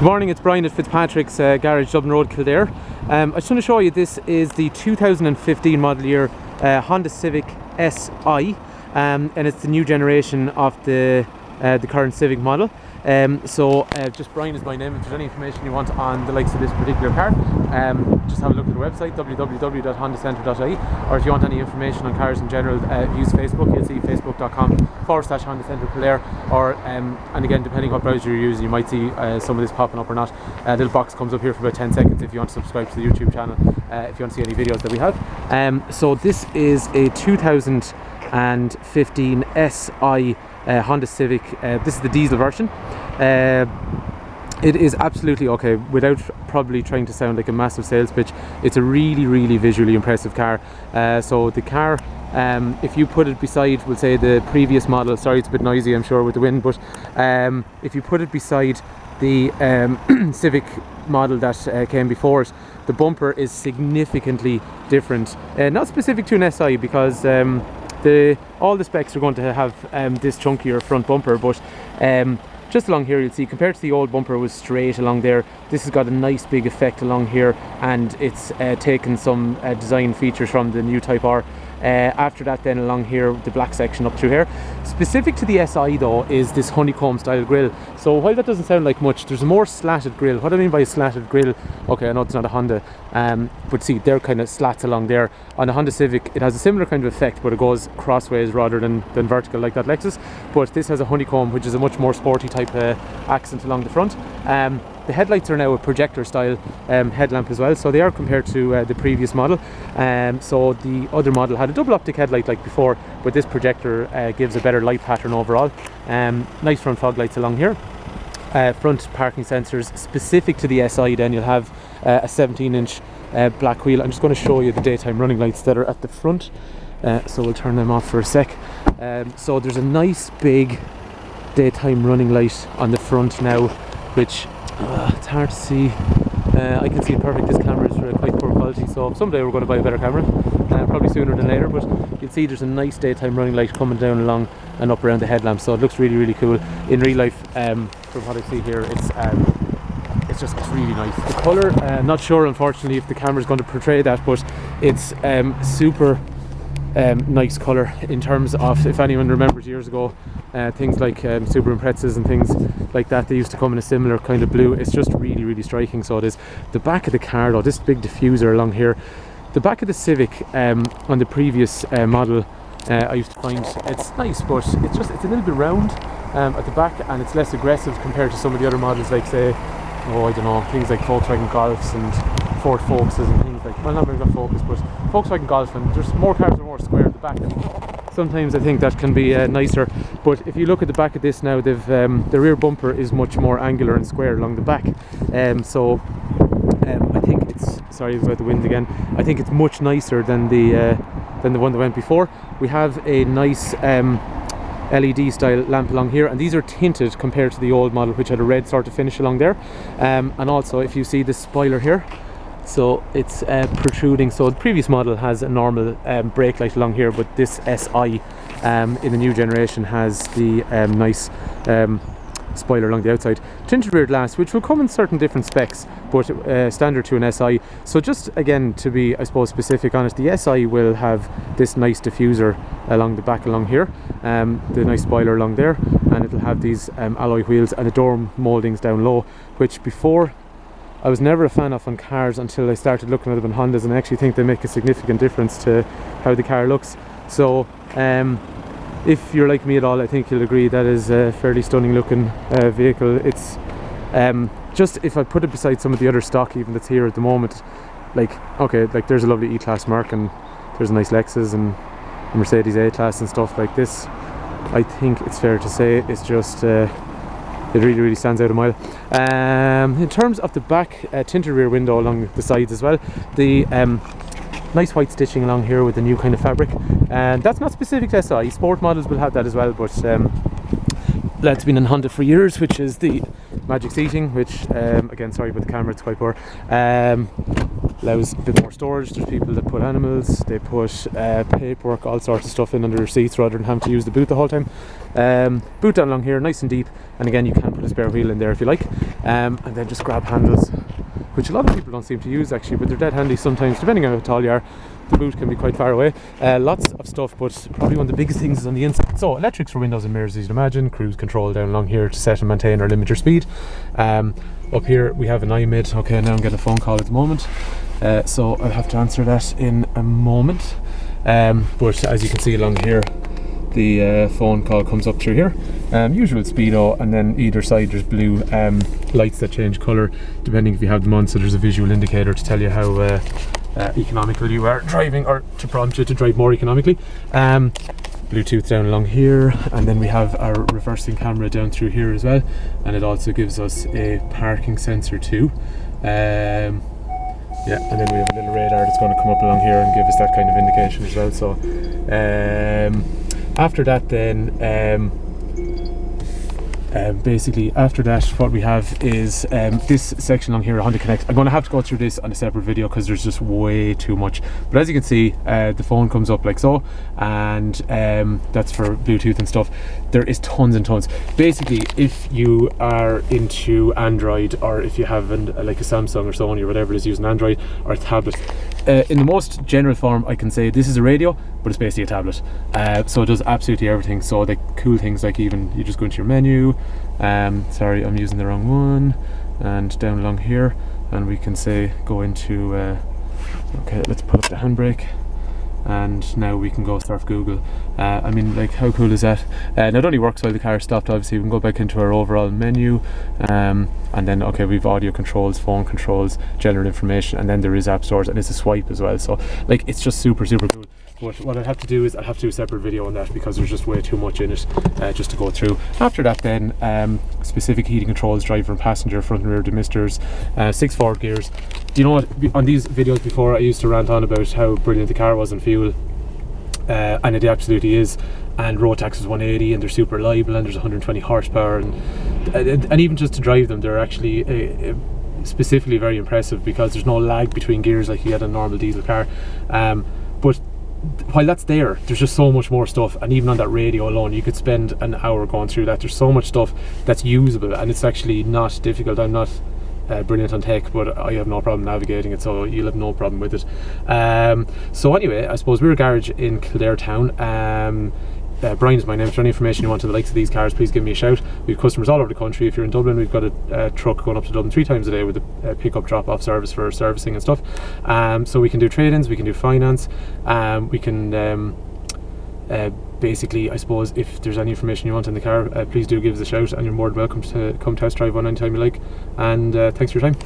Good morning, it's Brian at Fitzpatrick's garage, Dublin Road, Kildare. I just want to show you, this is the 2015 model year Honda Civic SI, and it's the new generation of the current Civic model. Just Brian is my name. If there's any information you want on the likes of this particular car, just have a look at the website www.hondacentre.ie, or if you want any information on cars in general, use Facebook. You'll see facebook.com/Honda Centre Kildare, or and again, depending what browser you're using, you might see some of this popping up or not. A little box comes up here for about 10 seconds if you want to subscribe to the YouTube channel, if you want to see any videos that we have. So this is a 2015 SI Honda Civic. This is the diesel version. It is absolutely okay, without probably trying to sound like a massive sales pitch. It's a really visually impressive car. So the car, if you put it beside, we'll say, the previous model, sorry it's a bit noisy I'm sure with the wind, but if you put it beside the Civic model that came before it, the bumper is significantly different. Not specific to an SI, because all the specs are going to have this chunkier front bumper, but just along here you'll see, compared to the old bumper, was straight along there. This has got a nice big effect along here, and it's taken some design features from the new Type R. After that, then along here, the black section up through here. Specific to the SI though is this honeycomb style grille. So while that doesn't sound like much, there's a more slatted grille. What I mean by a slatted grille, okay, I know it's not a Honda, but see, they're kind of slats along there. On a Honda Civic, it has a similar kind of effect, but it goes crossways rather than vertical like that Lexus. But this has a honeycomb, which is a much more sporty type accent along the front. The headlights are now a projector style headlamp as well, so they are compared to the previous model. So the other model had a double optic headlight like before, but this projector gives a better light pattern overall. Nice front fog lights along here. Front parking sensors. Specific to the SI, then you'll have a 17-inch black wheel. I'm just going to show you the daytime running lights that are at the front, so we'll turn them off for a sec. So there's a nice big daytime running light on the front now, which it's hard to see. I can see it perfect. This camera is quite poor quality, so someday we're going to buy a better camera, probably sooner than later. But you'll see there's a nice daytime running light coming down along and up around the headlamp, so it looks really cool. In real life, from what I see here, it's really nice. The colour, not sure unfortunately if the camera is going to portray that, but it's super nice colour in terms of, if anyone remembers years ago, things like Subaru Imprezas and things like that, they used to come in a similar kind of blue. It's just really striking. So it is. The back of the car though, this big diffuser along here, the back of the Civic on the previous model, I used to find it's nice, but it's a little bit round at the back, and it's less aggressive compared to some of the other models, like say, I don't know, things like Volkswagen Golfs and Ford Focuses and things like, well, not maybe not Focus, but Volkswagen Golf, and there's more cars are more square at the back. Sometimes I think that can be nicer, but if you look at the back of this now, the rear bumper is much more angular and square along the back. I think it's, sorry about the wind again, I think it's much nicer than the one that went before. We have a nice LED style lamp along here, and these are tinted compared to the old model, which had a red sort of finish along there. And also, if you see the spoiler here, so it's protruding. So the previous model has a normal brake light along here, but this SI in the new generation has the nice spoiler along the outside. Tinted rear glass, which will come in certain different specs, but standard to an SI. So just again to be, I suppose, specific on it, the SI will have this nice diffuser along the back along here, the nice spoiler along there, and it'll have these alloy wheels and the door mouldings down low, which before I was never a fan of on cars until I started looking at them on Hondas, and I actually think they make a significant difference to how the car looks. So if you're like me at all, I think you'll agree that is a fairly stunning looking vehicle. It's just, if I put it beside some of the other stock even that's here at the moment, like, okay, like there's a lovely E-Class Merc, and there's a nice Lexus and a Mercedes A-Class and stuff like this. I think it's fair to say it's just it really stands out a mile. In terms of the back, tinted rear window along the sides as well, the nice white stitching along here with the new kind of fabric, and that's not specific to SI. Sport models will have that as well, but that's been in Honda for years, which is the magic seating, which again, sorry about the camera, it's quite poor. Allows a bit more storage. There's people that put animals, they put paperwork, all sorts of stuff in under their seats rather than having to use the boot the whole time. Boot down along here, nice and deep, and again you can put a spare wheel in there if you like, and then just grab handles, which a lot of people don't seem to use actually, but they're dead handy sometimes depending on how tall you are. The boot can be quite far away. Lots of stuff, but probably one of the biggest things is on the inside. So electrics for windows and mirrors, as you'd imagine. Cruise control down along here to set and maintain or limit your speed. Up here we have an iMid. Okay, now I'm getting a phone call at the moment, so I'll have to answer that in a moment. But as you can see along here, the phone call comes up through here. Usual speedo, and then either side there's blue lights that change colour depending if you have them on, so there's a visual indicator to tell you how economical you are driving, or to prompt you to drive more economically. Bluetooth down along here, and then we have our reversing camera down through here as well, and it also gives us a parking sensor too. Yeah, and then we have a little radar that's going to come up along here and give us that kind of indication as well. So after that then basically after that what we have is this section along here, Honda Connect. I'm going to have to go through this on a separate video because there's just way too much, but as you can see the phone comes up like so, and that's for Bluetooth and stuff. There is tons and tons. Basically, if you are into Android, or if you have like a Samsung or Sony or whatever it is using Android, or a tablet, in the most general form I can say this is a radio, but it's basically a tablet. So it does absolutely everything. So like cool things like, even you just go into your menu, sorry I'm using the wrong one, and down along here, and we can say go into okay, let's put up the handbrake, and now we can go start Google. I mean, like, how cool is that? And it only works while the car is stopped. Obviously we can go back into our overall menu, and then okay, we've audio controls, phone controls, general information, and then there is app stores, and it's a swipe as well. So like, it's just super cool. But what I'll have to do is I'll have to do a separate video on that because there's just way too much in it just to go through. After that then, specific heating controls, driver and passenger, front and rear demisters, 6 forward gears. Do you know what, on these videos before I used to rant on about how brilliant the car was on fuel, and it absolutely is, and road tax is 180, and they're super reliable, and there's 120 horsepower, and even just to drive them, they're actually specifically very impressive because there's no lag between gears like you get in a normal diesel car. But while that's there's just so much more stuff, and even on that radio alone you could spend an hour going through that. There's so much stuff that's usable, and it's actually not difficult. I'm not brilliant on tech, but I have no problem navigating it, so you'll have no problem with it. So anyway, I suppose we're a garage in Kildare town. Brian is my name. If there's any information you want on the likes of these cars, please give me a shout. We have customers all over the country. If you're in Dublin, we've got a truck going up to Dublin 3 times a day with a pick-up drop-off service for servicing and stuff. So we can do trade-ins, we can do finance, we can basically, I suppose, if there's any information you want in the car, please do give us a shout, and you're more than welcome to come test drive one anytime you like. And thanks for your time.